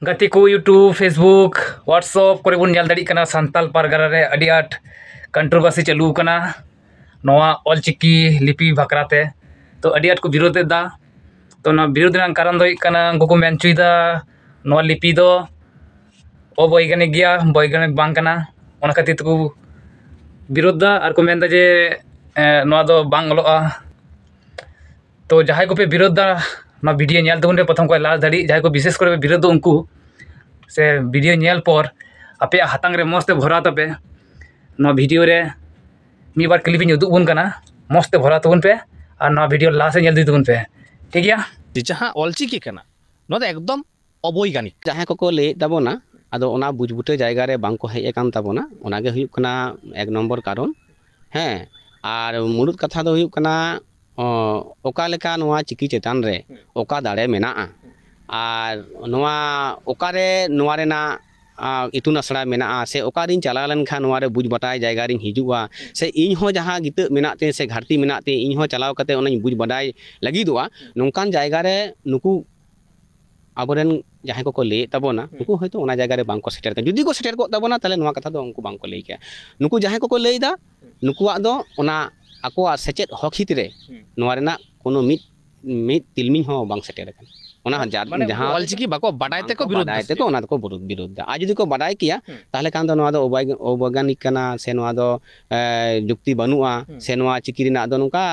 गति को YouTube Facebook WhatsApp करे बन नेल दाड़ी कना सांताल पारगाना रे अडी आट कंट्रोवर्सी चालू कना नवा ऑलचिकी लिपि बकराते तो अडी आट को विरोध दा तो ना विरोध रंग कारण दो कना उनको को मेन चुईदा नवा लिपि दो अवैज्ञानिक गया वैज्ञानिक बांग कना ओना खातिर को विरोध दा और को मेन दा जे नवा दो बांग अलोआ तो जहां को पे विरोध दा ना वीडियो नेल तबन रे प्रथम को लास्ट दाड़ी जहां को विशेष करे विरोध दो उनको से वीडियो नेल पर आपे हाथांग रे मस्त भरा तबे ना वीडियो रे मी बार क्लिप उदुग बन कना मस्त भरा तबन पे और ना वीडियो लास्ट नेल दी तबन पे ठीक गया जहाँ ऑलचिकी कना नो दो एकदम अवैज्ञानिक जहाँ को ले तबना आदो ओना बुझबुटे जायगा रे बांग को हेज कान तबना ओना गे हुयुक कना एक नंबर कारण हैं और मुरुद कथा दो हुयुक कना ओका लेका नोआ चिकी चेतान रे ओका दाड़े मेना और नोआ ओका रे नोआ रेना इतुन आसड़ा मेना से ओका रिन चला लेन खान नोआ रे बुझ बटाय जायगा रिन हिजुआ से इन हो जहाँ गित मेनाते से घाटी मेनाते इन हो चलाव कते ओना बुझ बटाय लगिदुआ नोंकान जायगा रे नुकु आबोरेन जहाँ को ले तबना नुकु हयतो ओना जायगा रे बांग को सेटर जुदी को सेटर को तबना ताले नोआ कथा दो उनको बांग को ले के नुकु जहाँ को लेदा नुकुआ दो ओना आकोआ सेचेत हक हित रे नोआ रेना कोनो मित तिलमिन हो बांग सेटर कन ओना जहाँ ऑलचिकी बाको बाडाय ते को विरोध ते को ओना को विरोध आज जदि को बाडाय किया ताहले कान दो नोआ दो अवैज्ञानिक कना से नोआ दो जुक्ति बनुआ से नोआ चिकी रिना दो नुका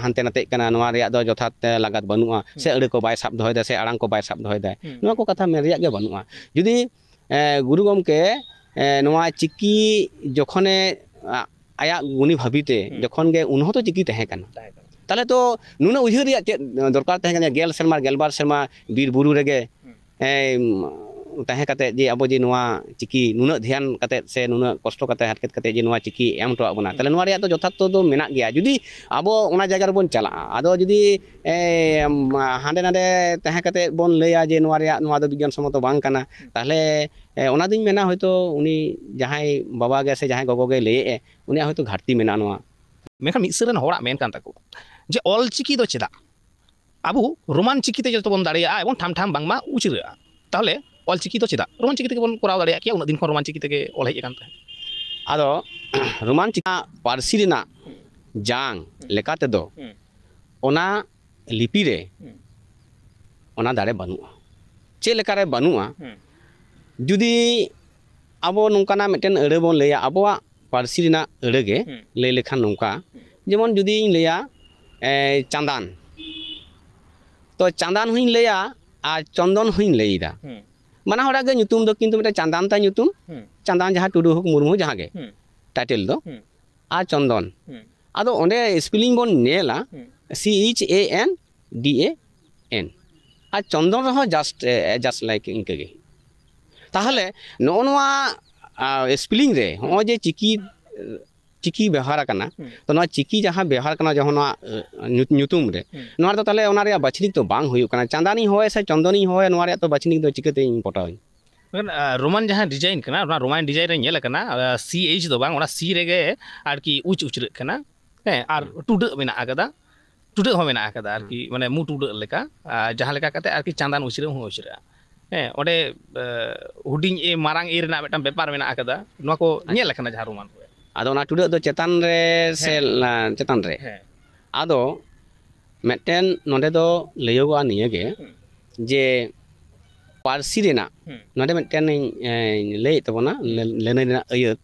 हानते नाते कना नोआ रिया दो जथात लागत बनुआ से अड़े को बाय साब दोय दा से आड़ांग को बाय साब दोय दा नोआ को कथा में रिया गे बनुआ जुदि गुरु गमके नोआ चिकी जखने आया गुनी भाबीते जखन गे उनहो तो चिकी तहे कना ताले तो नुना उहिर रिया दरकार तहे कना गेल शर्मा गेलबार शर्मा बीर बुरु रेगे तहे कते जे अब जे नोआ चिकी नुना ध्यान कते से नुना कष्ट कते हटकेत कते जे नोआ चिकी एम टो आबना ताले नोआ रिया तो जथात तो मेना गया जुदी अब ओना जायगा रे बोन चला आदो जुदी हांडे नाडे तहे कते बोन लैया जे नोआ रिया नोआ दो विज्ञान सम्मत बांग कना ताहले ओना दिन मेना होयतो उनी जहाय बाबा गे से जहाय गोगो गे लेए उनी होयतो घाटी मेना नोआ मेखा मिसरन होड़ा मेन कान ताको जे ऑलचिकी दो चेदा आबू रोमान चिकी ते जतो बन दाड़िया एवं ठाम ठाम बांगमा उचिरा ताहले ऑलचिकी दो चेदा रोमान चिकी ते बन कराव दाड़िया किया उन दिन खन रोमान चिकी ते ऑल हेज कान ताहे आदो रोमान चिका पारसी रेना जांग लेकाते दो ओना लिपि रे ओना दाड़े बनुआ चे लेका रे बनुआ जुदी आबो नोंकाना मिटन अड़े बोन लेया आबोआ पारसी रेना अड़े गे ले लेखान नोंका जेमन जुदी लेया चांदान तो चांदान हुई लेया आ चंदन हुई लेदा माना हड़ा गे ᱧᱩᱛᱩᱢ दो किंतु मिटे चांदान ता ᱧᱩᱛᱩᱢ चांदान जहाँ टुडू हुक मुर्मू जहाँ गे टाइटल दो आ चंदन आदो ओंडे स्पेलिंग बोन नेला CHANDAN आ चंदन रहो जस्ट लाइक इनके गे ताहले नो नोआ स्पेलिंग रे हो जे चिकी व्यवहार करना तो ना चिकी जहाँ व्यवहार करना जहाँ ना ᱧᱩᱛᱩᱢ रे नोआ तो ताले ओना रे बछनिक तो बांग हुयुक करना चांदानी होय से चंदनी होय नोआ रे तो बछनिक तो चिकते इन पटाई रोमान जहाँ डिजाइन करना ओना रोमान डिजाइन रे नेल करना CH दो बांग ओना C रेगे आर की उच उचरे करना है आर टुड मेना आकदा टुड हो मेना आकदा आर की माने मु टुड लेका जहाँ लेका कते आर की चांदान उचरे हो उचरे है ओडे हुडिंग ए मारांग ए रेना बेटा व्यापार मेना आकदा नोआ को नेल करना जहाँ रोमान आदो ना टुडे दो चेतान रे से चेतान रे आदो मेटेन नोडे दो लयोगा नियगे जे पारसी रेना नोडे मेटेन ले तबना लेने रेना अयत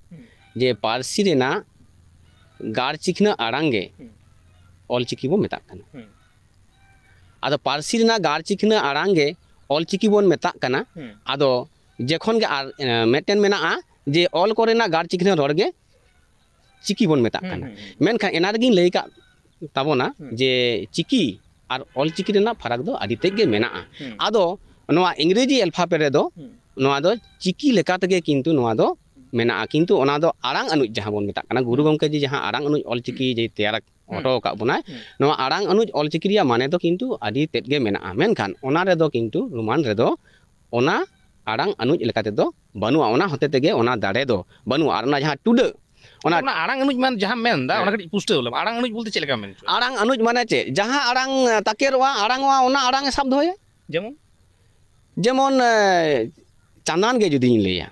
जे पारसी रेना गार चिकना आड़ांगे ऑलचिकी बो मेता कना आदो पारसी रेना गार चिकना आड़ांगे ऑलचिकी बोन मेता कना आदो जखन गे मेटेन मेना जे ऑल कोरेना गार चिकना रोड़गे चिकी बोन मेता कना मेनखा एनारगिन लेका तबना जे चिकी और ऑलचिकी रेना फरक दो आदि तेगे मेना आदो नोआ इंग्रेजी अल्फाबेट रे दो नोआ दो चिकी लेका तेगे किंतु नोआ दो मेना किंतु ओना दो आड़ांग अनुज जहाँ बोन मेता कना गुरु गमके जी जहाँ आड़ांग अनुज ऑलचिकी जे तैयार ऑटो का बुना नोआ आड़ांग अनुज ऑलचिकी रिया माने दो किंतु आदि तेगे मेना मेनखान ओना रे दो किंतु रोमान रे दो ओना आड़ांग अनुज लेका ते दो बनुआ ओना होते तेगे ओना दाड़े दो बनुआ और ओना जहाँ टुडे ओना आड़ांग अनुज मान जहाँ मेन दा ओना कटी पुष्टे होलम आड़ांग अनुज बोलते चलेका मेन आड़ांग अनुज माने चे जहाँ आड़ांग ताकेरवा आड़ांगवा ओना आड़ांग सब धोए जेमन जेमन चांदान के जुदी लैया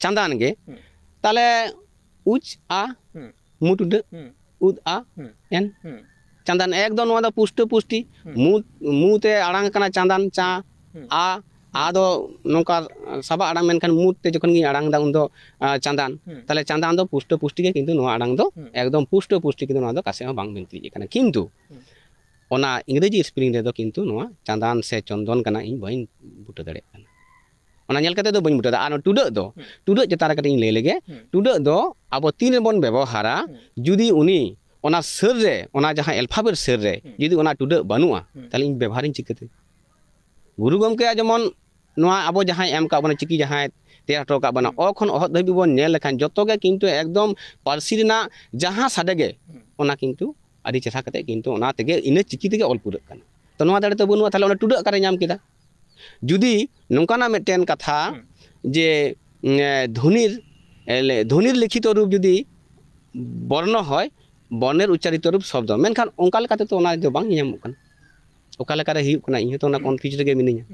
चांदान के ताले उच आ मुटुड उद आ एन चांदान एकदम नोआ दा पुष्ट पुष्टि मुते आड़ांग कना चांदान चा आ दो नोका सबा आड़ांग मेनखान मुते जखन गी आड़ांग दा उन दो चांदान ताले चांदान दो पुष्ट पुष्टि के किंतु नोआ आड़ांग दो एकदम पुष्ट पुष्टि किंतु नोआ दो कासे हो बांग बिनती कना किंतु ओना इंग्रेजी स्पेलिंग रे दो किंतु नोआ चांदान से चंदन कना इन बइन बुटा दड़े कना ओना नेल कते दो बइन बुटा आ टुडा चेतान कते इन ले लेगे टुडा दो आबो तीन बन व्यवहारा जुदी उनी ओना सर रे ओना जहां अल्फाबेट सर रे जुदी ओना टुडा बनुआ ताले इन व्यवहार इन चिकते गुरु गमके जेमन नोआ आबो जहां एम का बना चिकी जहां तेरा टो का बना ओ खन अहत धबि बन नेल लेखान जतो गे किंतु एकदम पारसी रेना जहां साडे गे ओना किंतु आदि चेसा कते किंतु ओना तेगे इने चिकी तेगे ऑल पुरक कना तो नोआ दाड़े तो बनुआ ताले ओना टुडा करे नाम केदा जुदी नोंकाना मेटेन कथा जे ध्वनिर लिखित रूप जुदी बर्ण হয় বর্ণের উচ্চারিত রূপ শব্দ মেনখান অঙ্কা লেকাতে তো ওনা বাং ᱧᱟᱢᱚᱜ ᱠᱟᱱᱟ ওকা লেকারে ᱦᱩᱭᱩᱜ ᱠᱟᱱᱟ ᱤᱧ ᱦᱚᱸ ᱛᱚ ᱚᱱᱟ ᱠᱚᱱফᱤউᱡ ᱨᱮᱜᱮ ᱢᱤᱱᱟᱹᱧᱟ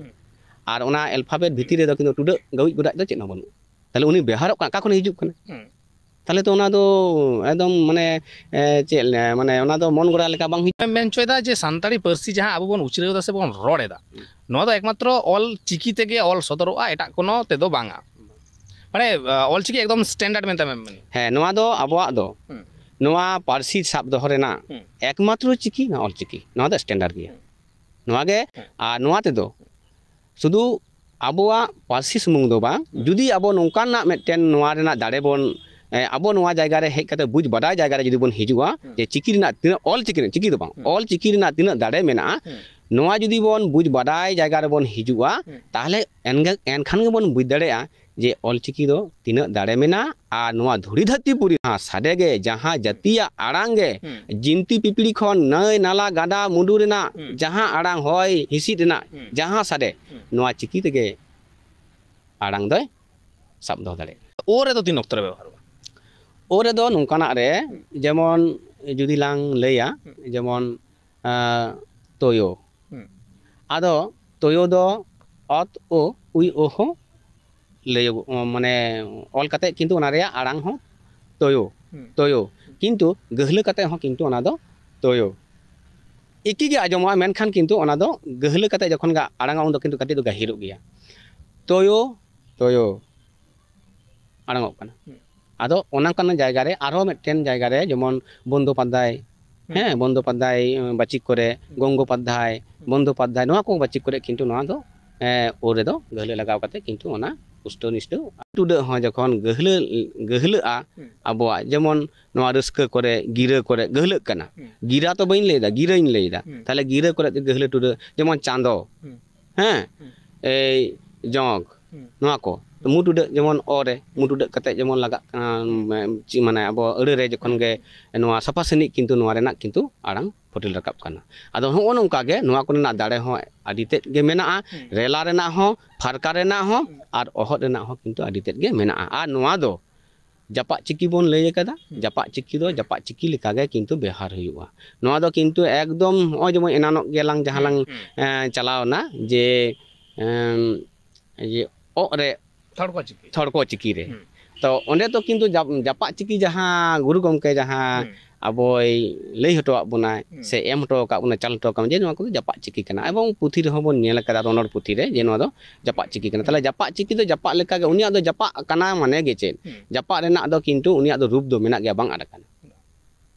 ᱟᱨ ᱚᱱᱟ ᱮᱞᱯᱷᱟᱵᱮᱴ ᱵᱷᱤᱛᱤᱨ ᱨᱮᱫᱚ ᱠᱤᱱᱛᱩ ᱴᱩᱰᱟᱹᱜ ᱜᱟᱹᱣᱤᱡ ᱜᱚᱰᱟᱡ ᱫᱚ ᱪᱮᱫ ᱦᱚᱸ ᱵᱟᱹᱱᱩᱜᱼᱟ ᱛᱟᱦᱞᱮ ᱩᱱᱤ ᱵᱮᱣᱦᱟᱨᱚᱜ ᱠᱟᱱᱟ ᱚᱠᱟ ᱠᱷᱚᱱ ᱦᱤᱡᱩᱜ ᱠᱟᱱᱟ ᱛᱟᱦᱞᱮ ᱛᱚ ᱚᱱᱟ ᱫᱚ ᱮᱠᱫᱚᱢ ᱢᱟᱱᱮ ᱪᱮᱫ ᱢᱟᱱᱮ ᱚᱱᱟ ᱫᱚ ᱢᱚᱱ ᱜᱚᱲᱟ ᱞᱮᱠᱟ ᱵᱟᱝ ᱦᱩᱭᱩᱜ ᱢᱮᱱ ᱪᱚᱭᱫᱟ ᱡᱮ ᱥᱟᱱᱛᱟᱲᱤ ᱯᱟᱹᱨᱥᱤ ᱡᱟᱦᱟᱸ ᱟᱵᱚ ᱵᱚᱱ ᱩᱪᱷᱨᱟᱹᱣ ᱫᱟ ᱥᱮ ᱵᱚᱱ ᱨᱚᱲ ᱮᱫᱟ ᱱᱚᱣᱟ ᱫᱚ ᱮᱠᱢᱟᱛᱨᱚ ᱚᱞ ᱪᱤᱠᱤ ᱛᱮᱜᱮ ᱚᱞ ᱥᱚᱫᱚᱨᱚᱜᱼᱟ ᱮᱴᱟᱜ ᱠᱳᱱᱳ ᱛᱮᱫᱚ ᱵᱟᱝᱟ ᱢᱟᱱᱮ ᱚᱞ ᱪᱤᱠᱤ ᱮᱠᱫᱚᱢ ᱥᱴᱮᱱᱰᱟᱨᱰ ᱢᱮᱱᱛᱮ ᱦᱮᱸ ᱱᱚᱣᱟ ᱫᱚ ᱟᱵᱚᱣᱟᱜ ᱫᱚ नोआ पारसी साब दोहो रेना एकमात्र चिकी ना ऑल चिकी नोआ दो स्टैंडर्ड गया नोआ गे आ नोआ ते दो सुदु आबोआ पारसी सुमुंग दो बा जुदी आबो नोंकान ना मेटेन नोआ रेना दाड़े बोन आबो नोआ जायगा रे हेज कते बुझ बडाय जायगा रे जुदी बोन हिजुआ जे चिकी रेना तिना ऑल चिकी दो बा ऑल चिकी रेना तिना दाड़े मेना नोआ जुदी बोन बुझ बडाय जायगा रे बोन हिजुआ ताहले एनखान गे बोन बुझ दाड़ेया जे ऑल चिकी दो तीना दाड़े मेना आ नोआ धुड़ी धरती पुरी साडे गे जहां जातिया आड़ांग गे जिंती पिपड़ी खन नय नाला गाडा मुंडू रेना जहां आड़ांग होय हिसिद रेना जहां साडे नोआ चिकी तेगे आड़ांग दय साब दो दाड़े ओ रे दो तीन अक्तर व्यवहार ओ रे दो नोंकाना रे जेमन जुदी लांग लैया जेमन तोयो आदो तोयो दो अत ओ उई ओ हो लय माने ऑल कते किंतु ओना रे आड़ांग हो तोयो किंतु गहले कते हो किंतु ओना दो तोयो एकी गे आजमवा मेनखान किंतु ओना दो गहले कते जखन गा आड़ांगा उन दो किंतु कटे दो गाहिरो गया तोयो आड़ांगो कना आदो ओना कना जायगा रे आरो मेटेन जायगा रे जेमन बंदोपाध्याय बंदोपाध्याय बाचिक करे गंगोपाध्याय बंदोपाध्याय नोआ को बाचिक करे किंतु नोआ दो ओरे दो गहले लगाव कते किंतु ओना पुष्टो निष्ठो टुडा हो जखन गहले आ आबो जेमन नोआ रस्क करे गिरा करे गहले कना गिरा तो बइन लेदा गिराइन लेदा ताले गिरा करे गहले टुडा जेमन चांदो ए जंग नोआ को मुटुडा जेमन ओरे मुटुडा कते जेमन लगा माने आबो अड़े रे जखन गे नोआ सफासनी किंतु नोआ रेना किंतु आड़ांग फोटिल रकाब कना आदो हो नोंका गे नोआ कोना दाड़े हो आदितेत गे मेना रेला रेना हो फारका रेना हो और अहत रेना हो किंतु आदितेत गे मेना आ नोआ दो जापा चिकी बोन लय कदा जापा चिकी दो जापा चिकी लेका गे किंतु व्यवहार हुआ नोआ दो किंतु एकदम ओ जेमन एनानो गेलांग जहालांग चलावना जे ओ रे थड़को चिकी रे तो ओंडे तो किंतु जापा चिकी जहां गुरु गमके जहां आबोय लय हटो बना से एम हटो का उना चल हटो का जे नोआ को जापा चिकी कना एवं पुथी रे होबन नेल कदा रोनर पुथी रे जे नोआ दो जापा चिकी कना तले जापा चिकी दो जापा लेका गे उनिया दो जापा कना माने गे चेन जापा रेना दो किंतु उनिया दो रूप दो मेना गे बांग आडा कना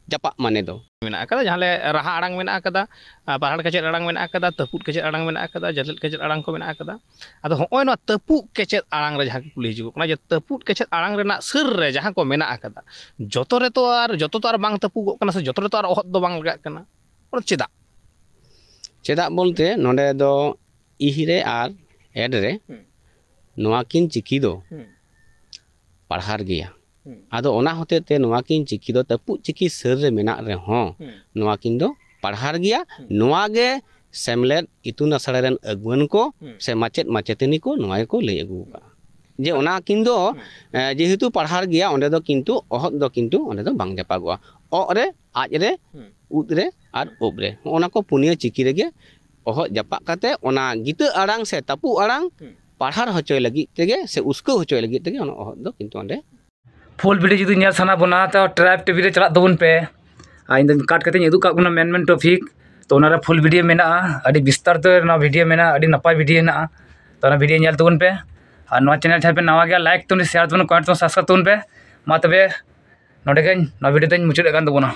जापा माने दो मेना कदा जहां ले राहा आड़ांग मेना कदा पहाड़ केचेद आड़ांग मेना कदा तपुट केचेद आड़ांग मेना कदा जलेट केचेद आड़ांग को मेना कदा आदो होय नो तपुट केचेद आड़ांग रे जहां कुली हिजुग कना जे तपुट केचेद आड़ांग रेना सर रे जहां को मेना कदा जतो तो आर बांग तपुगो कना से जतो रे तो आर ओहत दो बांग लगा कना और चेदा बोलते नोडे दो इहि रे आर एड रे नोआ किन चिकी दो पढ़ार गया आदो ओना होते ते नोआ किन चिकी दो तपुट चिकी सर रे मेना रे हो नोआ किन दो पढ़ार गया नोआ गे सेमलेट इतुन आसड़ा रेन अगुवन को से माचेत माचेतनी को नोआ को लय अगु का जे ओना किन दो जेहेतु पढ़ार गया ओंडे दो किंतु अहत दो किंतु ओंडे दो बांग जापागवा ओ रे आज रे उद रे आर ओब रे ओना को पुनिया चिकी रे गे ohot japak kate ona gita arang se tapu arang parhar hocoy lagi tege se uska hocoy lagi tege ona ohot do kintu onde full video जुदी नेल साना बना तो ट्राइब टीवी रे चला दबन पे इन काट कते उदुक का मेन टॉपिक तो ओना रे फुल वीडियो मेना अडी विस्तार तो ना वीडियो मेना अडी नपाय वीडियो ना तो ना वीडियो नेल तबन पे और नवा चैनल ठाय पे नवा गया लाइक तुन शेयर तुन कमेंट तुन सब्सक्राइब तुन पे मा तबे नोडे गन ना वीडियो तन मुचाद गान दबना।